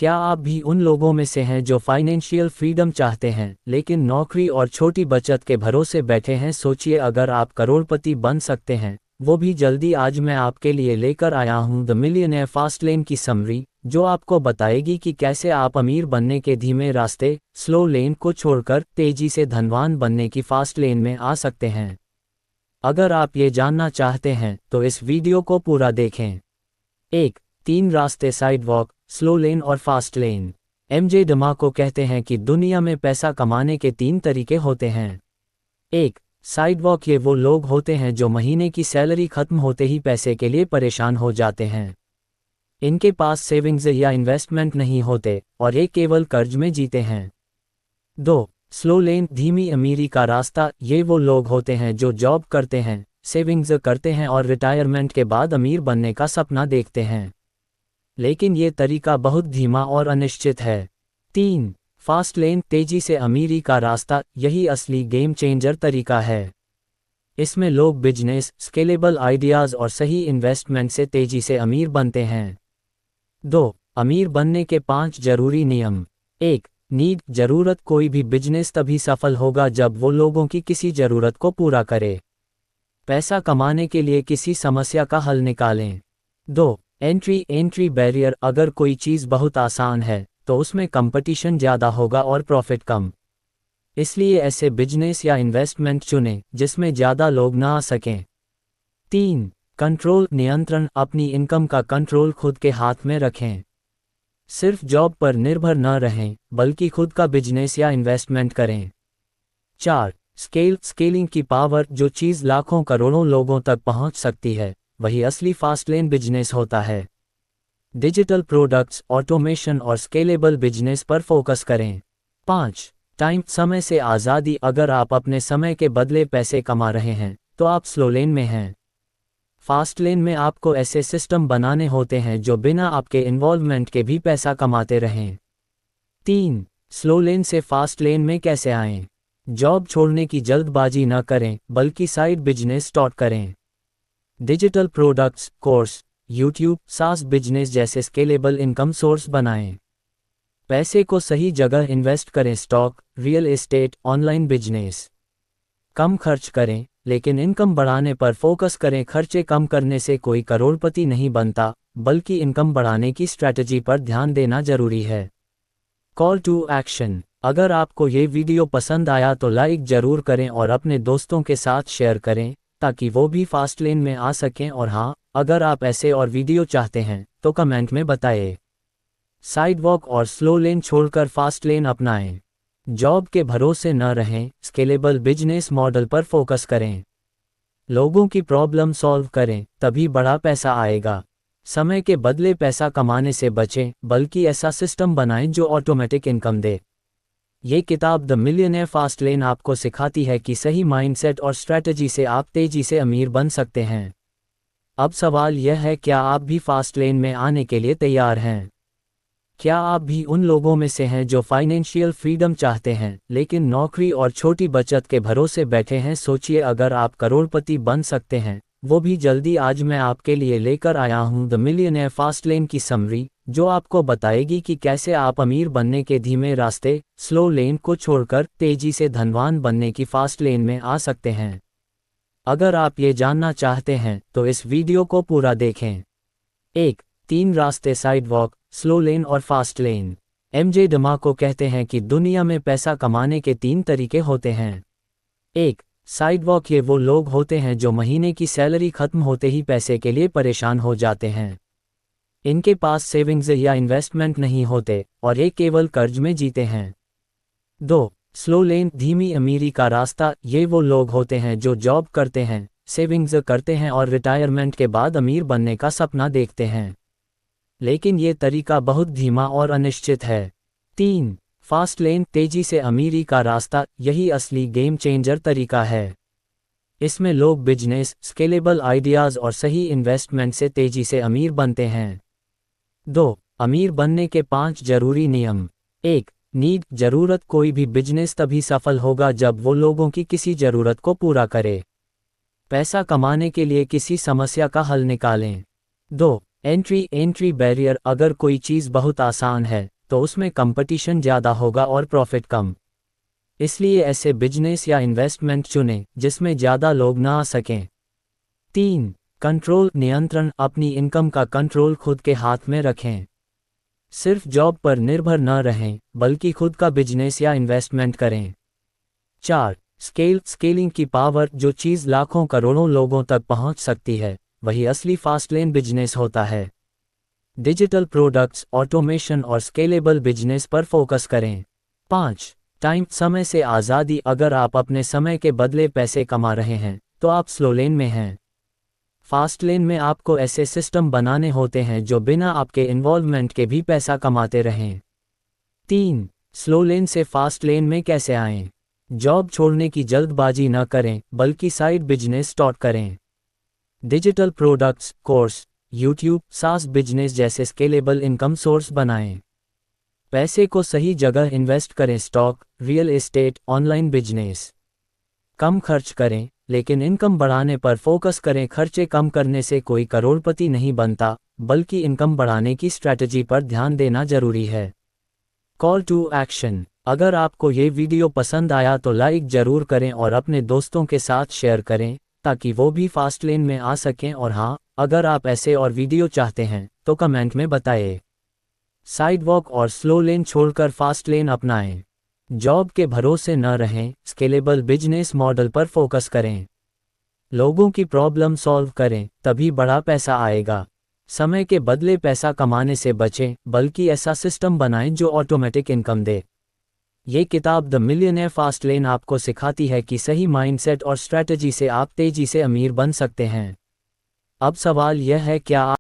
क्या आप भी उन लोगों में से हैं जो फाइनेंशियल फ्रीडम चाहते हैं लेकिन नौकरी और छोटी बचत के भरोसे बैठे हैं? सोचिए, अगर आप करोड़पति बन सकते हैं, वो भी जल्दी। आज मैं आपके लिए लेकर आया हूं द मिलियनेयर फास्ट लेन की समरी, जो आपको बताएगी कि कैसे आप अमीर बनने के धीमे रास्ते, स्लो लेन को छोड़कर तेजी से धनवान बनने की फास्ट लेन में आ सकते हैं। अगर आप ये जानना चाहते हैं तो इस वीडियो को पूरा देखें। 1. 3 रास्ते, साइडवॉक, स्लो लेन और फास्ट लेन। एमजे डमाको कहते हैं कि दुनिया में पैसा कमाने के 3 तरीके होते हैं। 1. साइडवॉक, ये वो लोग होते हैं जो महीने की सैलरी खत्म होते ही पैसे के लिए परेशान हो जाते हैं। इनके पास सेविंग्स या इन्वेस्टमेंट नहीं होते और ये केवल कर्ज में जीते हैं। 2. स्लो लेन, धीमी अमीरी का रास्ता, ये वो लोग होते हैं जो जॉब करते हैं, सेविंग्स करते हैं और रिटायरमेंट के बाद अमीर बनने का सपना देखते हैं, लेकिन ये तरीका बहुत धीमा और अनिश्चित है। 3. फास्ट लेन, तेजी से अमीरी का रास्ता, यही असली गेम चेंजर तरीका है। इसमें लोग बिजनेस, स्केलेबल आइडियाज़ और सही इन्वेस्टमेंट से तेजी से अमीर बनते हैं। 2. अमीर बनने के 5 जरूरी नियम। 1. नीड, जरूरत, कोई भी बिजनेस तभी सफल होगा जब वो लोगों की किसी जरूरत को पूरा करे। पैसा कमाने के लिए किसी समस्या का हल निकालें। 2. एंट्री बैरियर, अगर कोई चीज़ बहुत आसान है तो उसमें कंपटीशन ज़्यादा होगा और प्रॉफिट कम, इसलिए ऐसे बिजनेस या इन्वेस्टमेंट चुनें जिसमें ज़्यादा लोग ना आ सकें। 3. कंट्रोल, नियंत्रण, अपनी इनकम का कंट्रोल खुद के हाथ में रखें। सिर्फ जॉब पर निर्भर न रहें बल्कि खुद का बिजनेस या इन्वेस्टमेंट करें। 4. स्केलिंग की पावर, जो चीज़ लाखों करोड़ों लोगों तक पहुंच सकती है वही असली फास्ट लेन बिजनेस होता है। डिजिटल प्रोडक्ट्स, ऑटोमेशन और स्केलेबल बिजनेस पर फोकस करें। 5. टाइम, समय से आज़ादी, अगर आप अपने समय के बदले पैसे कमा रहे हैं तो आप स्लो लेन में हैं। फास्ट लेन में आपको ऐसे सिस्टम बनाने होते हैं जो बिना आपके इन्वॉल्वमेंट के भी पैसा कमाते रहें। 3. स्लो लेन से फास्ट लेन में कैसे आएं? जॉब छोड़ने की जल्दबाजी न करें बल्कि साइड बिजनेस स्टार्ट करें। Digital products, course, YouTube, SaaS business जैसे स्केलेबल इनकम सोर्स बनाएं। पैसे को सही जगह इन्वेस्ट करें, stock, real estate, online business. कम खर्च करें लेकिन इनकम बढ़ाने पर फोकस करें। खर्चे कम करने से कोई करोड़पति नहीं बनता, बल्कि इनकम बढ़ाने की स्ट्रैटेजी पर ध्यान देना जरूरी है। कॉल टू एक्शन, अगर आपको ये वीडियो पसंद आया तो लाइक ज़रूर करें और अपने दोस्तों के साथ शेयर करें ताकि वो भी फास्ट लेन में आ सकें। और हाँ, अगर आप ऐसे और वीडियो चाहते हैं तो कमेंट में बताएं। साइडवॉक और स्लो लेन छोड़कर फास्ट लेन अपनाएं। जॉब के भरोसे न रहें, स्केलेबल बिजनेस मॉडल पर फोकस करें। लोगों की प्रॉब्लम सॉल्व करें, तभी बड़ा पैसा आएगा। समय के बदले पैसा कमाने से बचें बल्कि ऐसा सिस्टम बनाएं जो ऑटोमेटिक इनकम दे। ये किताब द मिलियनेयर फास्ट लेन आपको सिखाती है कि सही माइंडसेट और स्ट्रैटेजी से आप तेजी से अमीर बन सकते हैं। अब सवाल यह है, क्या आप भी फास्ट लेन में आने के लिए तैयार हैं? क्या आप भी उन लोगों में से हैं जो फाइनेंशियल फ्रीडम चाहते हैं लेकिन नौकरी और छोटी बचत के भरोसे बैठे हैं? सोचिए, अगर आप करोड़पति बन सकते हैं, वो भी जल्दी। आज मैं आपके लिए लेकर आया हूं द मिलियनेयर फास्ट लेन की समरी, जो आपको बताएगी कि कैसे आप अमीर बनने के धीमे रास्ते, स्लो लेन को छोड़कर तेजी से धनवान बनने की फास्ट लेन में आ सकते हैं। अगर आप ये जानना चाहते हैं तो इस वीडियो को पूरा देखें। 1. 3 रास्ते, साइडवॉक, स्लो लेन और फास्ट लेन। एमजे डमाको कहते हैं कि दुनिया में पैसा कमाने के 3 तरीके होते हैं। 1. साइडवॉक, ये वो लोग होते हैं जो महीने की सैलरी खत्म होते ही पैसे के लिए परेशान हो जाते हैं। इनके पास सेविंग्स या इन्वेस्टमेंट नहीं होते और ये केवल कर्ज में जीते हैं। 2. स्लो लेन, धीमी अमीरी का रास्ता, ये वो लोग होते हैं जो जॉब करते हैं, सेविंग्स करते हैं और रिटायरमेंट के बाद अमीर बनने का सपना देखते हैं, लेकिन ये तरीका बहुत धीमा और अनिश्चित है। 3. फास्ट लेन, तेजी से अमीरी का रास्ता, यही असली गेम चेंजर तरीका है। इसमें लोग बिजनेस, स्केलेबल आइडियाज़ और सही इन्वेस्टमेंट से तेजी से अमीर बनते हैं। 2. अमीर बनने के 5 जरूरी नियम। 1. नीड, जरूरत, कोई भी बिजनेस तभी सफल होगा जब वो लोगों की किसी जरूरत को पूरा करे। पैसा कमाने के लिए किसी समस्या का हल निकालें। 2. एंट्री बैरियर, अगर कोई चीज़ बहुत आसान है तो उसमें कंपटीशन ज़्यादा होगा और प्रॉफिट कम। इसलिए ऐसे बिजनेस या इन्वेस्टमेंट चुनें जिसमें ज़्यादा लोग ना आ सकें। 3. कंट्रोल नियंत्रण, अपनी इनकम का कंट्रोल खुद के हाथ में रखें। सिर्फ जॉब पर निर्भर न रहें, बल्कि खुद का बिजनेस या इन्वेस्टमेंट करें। 4. स्केलिंग की पावर, जो चीज़ लाखों करोड़ों लोगों तक पहुंच सकती है, वही असली फास्ट लेन बिजनेस होता है। डिजिटल प्रोडक्ट्स, ऑटोमेशन और स्केलेबल बिजनेस पर फोकस करें। 5. टाइम, समय से आज़ादी, अगर आप अपने समय के बदले पैसे कमा रहे हैं तो आप स्लो लेन में हैं। फास्ट लेन में आपको ऐसे सिस्टम बनाने होते हैं जो बिना आपके इन्वॉल्वमेंट के भी पैसा कमाते रहें। 3. स्लो लेन से फास्ट लेन में कैसे आएं? जॉब छोड़ने की जल्दबाजी न करें, बल्कि साइड बिजनेस स्टार्ट करें। Digital products, course, YouTube, SaaS business जैसे स्केलेबल इनकम सोर्स बनाएं। पैसे को सही जगह इन्वेस्ट करें, stock, real estate, online business. कम खर्च करें, लेकिन इनकम बढ़ाने पर फोकस करें। खर्चे कम करने से कोई करोड़पति नहीं बनता, बल्कि इनकम बढ़ाने की स्ट्रैटेजी पर ध्यान देना जरूरी है। कॉल टू एक्शन, अगर आपको ये वीडियो पसंद आया तो लाइक ज़रूर करें और अपने दोस्तों के साथ शेयर करें ताकि वो भी फास्ट लेन में आ सकें। और हाँ, अगर आप ऐसे और वीडियो चाहते हैं तो कमेंट में बताएं। साइडवॉक और स्लो लेन छोड़कर फास्ट लेन अपनाएं। जॉब के भरोसे न रहें, स्केलेबल बिजनेस मॉडल पर फोकस करें। लोगों की प्रॉब्लम सॉल्व करें, तभी बड़ा पैसा आएगा। समय के बदले पैसा कमाने से बचें, बल्कि ऐसा सिस्टम बनाएं जो ऑटोमेटिक इनकम दे। ये किताब द मिलियनेयर फास्ट लेन आपको सिखाती है कि सही माइंडसेट और स्ट्रैटेजी से आप तेजी से अमीर बन सकते हैं। अब सवाल यह है, क्या